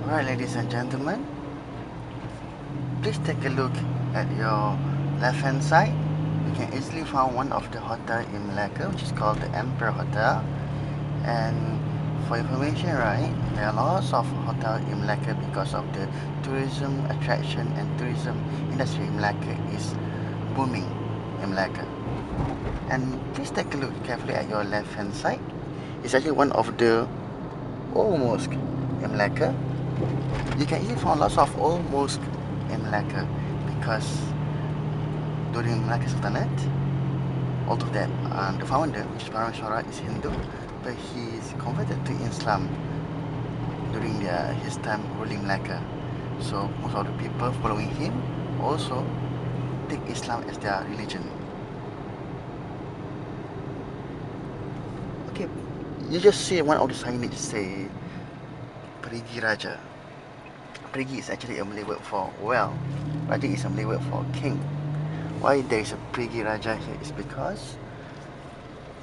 Alright, ladies and gentlemen, please take a look at your left hand side. You can easily find one of the hotel in Malacca, which is called the Emperor Hotel. And for information, right, there are lots of hotels in Malacca because of the tourism attraction and tourism industry in Malacca is booming in Malacca. And please take a look carefully at your left hand side. It's actually one of the old mosques in Malacca. You can easily find lots of old mosques in Malacca because during Malacca Sultanate, all of them, the founder, which is Parameswara, is Hindu, but he is converted to Islam during his time ruling Malacca. So most of the people following him also take Islam as their religion. Okay, you just see one of the signage say Perigi Raja. Perigi is actually a Malay word for well. Raja is a Malay word for king. Why there is a Perigi Raja here is because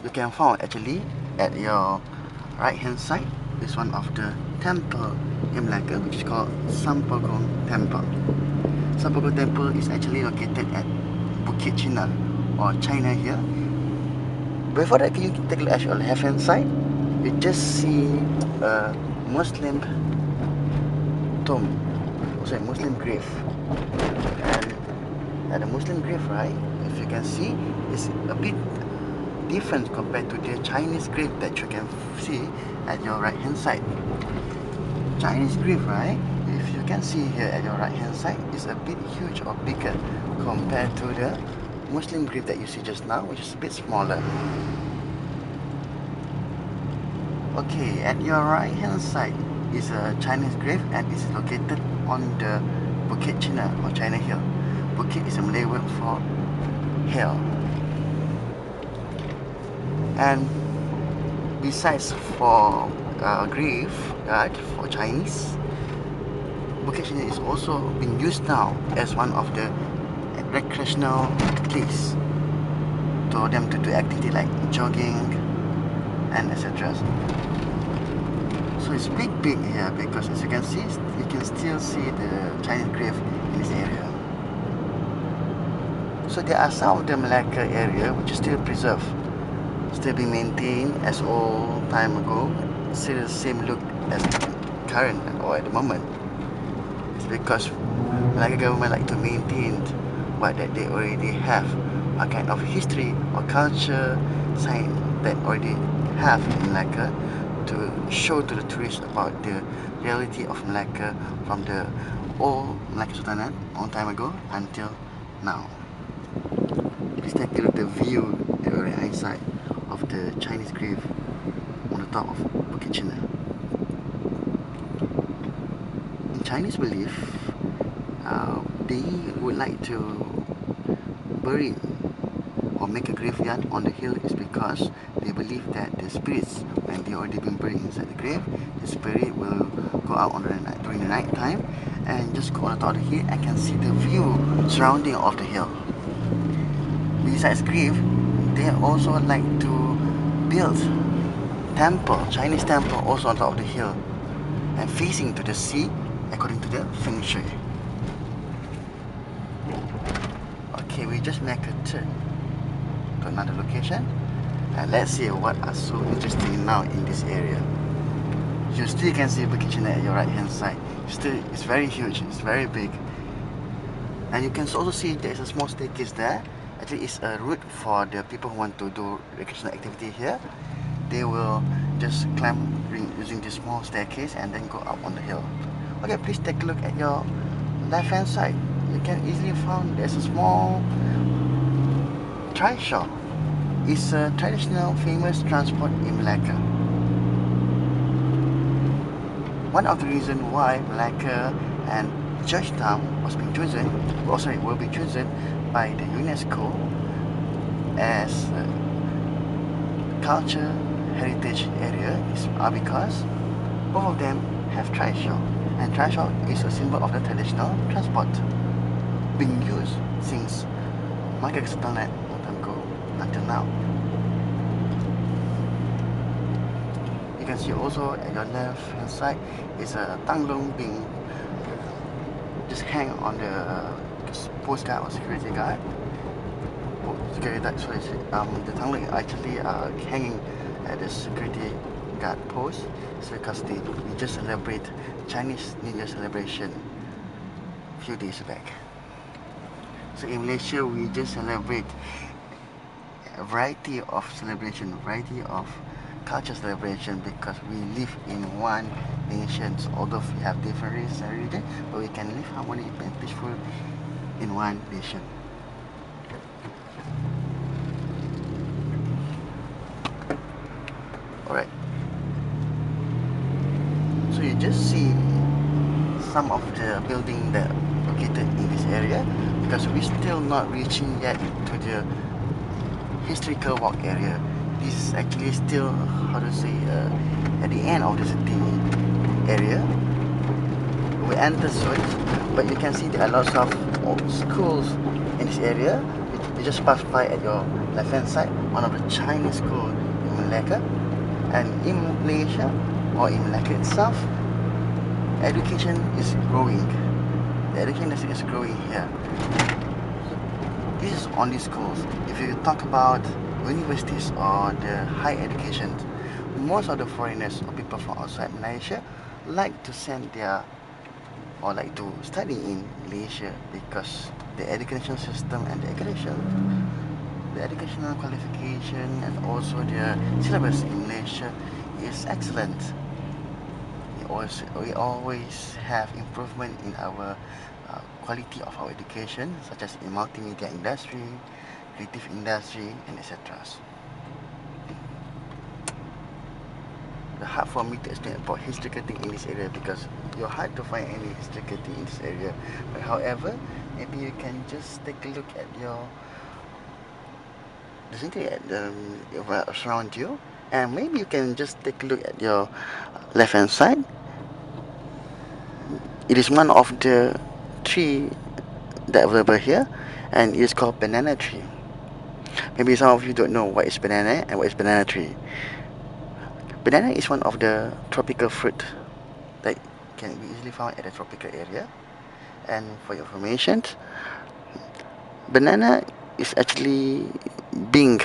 you can find actually at your right hand side is one of the temple in Malacca, which is called Semabok Temple. Semabok Temple is actually located at Bukit China or China here. Before that, can you take a look at your left hand side? You just see a Muslim tomb, also a Muslim grave. And at the Muslim grave, right, if you can see, it's a bit different compared to the Chinese grave that you can see at your right hand side. Chinese grave, right, if you can see here at your right hand side, is a bit huge or bigger compared to the Muslim grave that you see just now, which is a bit smaller. Okay, at your right hand side is a Chinese grave and it's located on the Bukit China or China Hill. Bukit is a Malay word for hill. And besides for graveyard for Chinese, Bukit China is also being used now as one of the recreational place to them to do activity like jogging and etc. So it's big here because as you can see, you can still see the Chinese grave in this area. So there are some of the Malacca area which is still preserved, still being maintained as old time ago, still the same look as current or at the moment. It's because Malacca government like to maintain what that they already have, a kind of history or culture sign that already have in Malacca to show to the tourists about the reality of Malacca from the old Malacca Sultanate long time ago until now. Please take a look at the view at the right hand side of the Chinese grave on the top of Bukit China. In Chinese belief, they would like to bury or make a graveyard on the hill is because they believe that the spirits, when they already been buried inside the grave, the spirit will go out on the night, during the night time and just go on the top of the hill and can see the view surrounding of the hill. Besides grave, they also like to build temple, Chinese temple also on top of the hill and facing to the sea according to the feng shui. Okay, we just make a turn to another location and let's see what are so interesting now in this area. You still can see Bukit China at your right hand side. Still, it's very huge, it's very big. And you can also see there's a small staircase there. Actually, it's a route for the people who want to do recreational activity here. They will just climb using this small staircase and then go up on the hill. Okay, please take a look at your left hand side. You can easily find there's a small trishaw. It's a traditional famous transport in Malacca. One of the reasons why Malacca and Georgetown will be chosen by the UNESCO as a culture heritage area are because both of them have trishaw, and trishaw is a symbol of the traditional transport being used since Malacca Sultanate long time ago until now. You can can see also at your left hand side is a Tanglong being just hang on the post guard or security guard. Security guard, sorry, the Tanglong actually hanging at the security guard post. So because we just celebrate Chinese New Year celebration a few days back. So in Malaysia, we just celebrate a variety of celebration, variety of culture celebration, because we live in one nation. Although we have different races and religion, but we can live harmony and peaceful in one nation. Alright. So you just see some of the building that located in this area, because we're still not reaching yet to the historical walk area. This is actually still, how to say, at the end of the city area. We enter soon, but you can see there are lots of schools in this area. You just pass by at your left hand side, one of the Chinese schools in Malacca. And in Malaysia, or in Malacca itself, education is growing. The education industry is growing here. This is only schools. If you talk about universities or the higher education, most of the foreigners or people from outside Malaysia like to send their or like to study in Malaysia, because the education system and the educational qualification and also the syllabus in Malaysia is excellent. We always have improvement in our quality of our education, such as in multimedia industry, creative industry, and etc. The hard for me to explain about historical thing in this area, because you're hard to find any historical thing in this area. But however, maybe you can just take a look at around you, and maybe you can just take a look at your left hand side. It is one of the tree that available here, and it is called banana tree. Maybe some of you don't know what is banana and what is banana tree. Banana is one of the tropical fruit that can be easily found at a tropical area. And for your information, banana is actually being,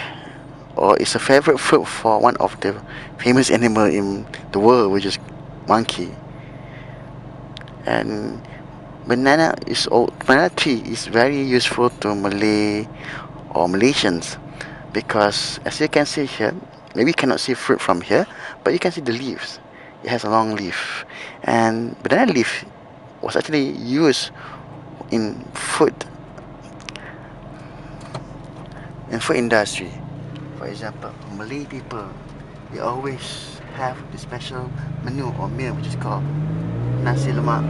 or is a favorite fruit for one of the famous animal in the world, which is monkey. And banana tree is very useful to Malay or Malaysians, because as you can see here, maybe you cannot see fruit from here, but you can see the leaves. It has a long leaf, and banana leaf was actually used in food industry. For example, Malay people, they always have the special menu or meal which is called nasi lemak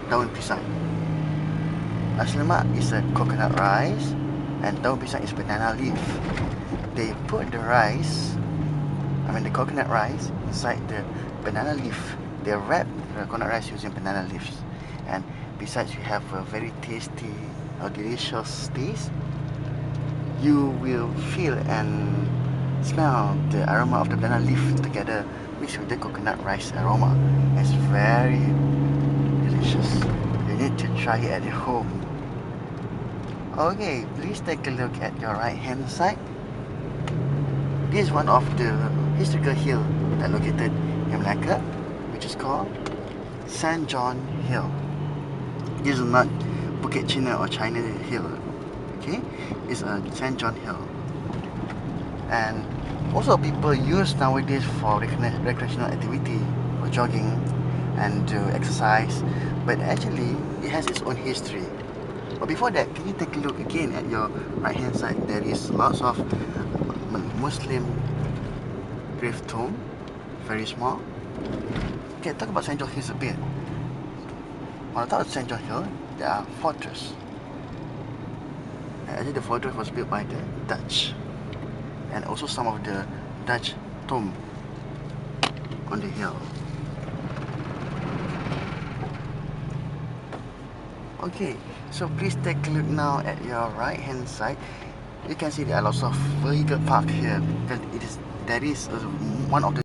daun pisang. Nasi lemak is a coconut rice, and daun pisang is banana leaf. They put the coconut rice inside the banana leaf. They wrap the coconut rice using banana leaves, and besides you have a very tasty or delicious taste, you will feel and smell the aroma of the banana leaf together mixed with the coconut rice aroma. It's very delicious. You need to try it at home. Okay, please take a look at your right hand side. This is one of the historical hill that located in Malacca, which is called Senjuang Hill. This is not Bukit China or China Hill. Okay, it's a Senjuang Hill. And also people use nowadays for recreational activity, for jogging and to exercise, but actually it has its own history. But before that, can you take a look again at your right hand side? There is lots of Muslim grave tomb, very small. Okay, talk about Senjuang Hills a bit. On the top of Senjuang Hill, there are fortress. Actually, the fortress was built by the Dutch, and also some of the Dutch tomb on the hill. Okay, so please take a look now at your right hand side. You can see there are lots of vehicle parked here. That is one of the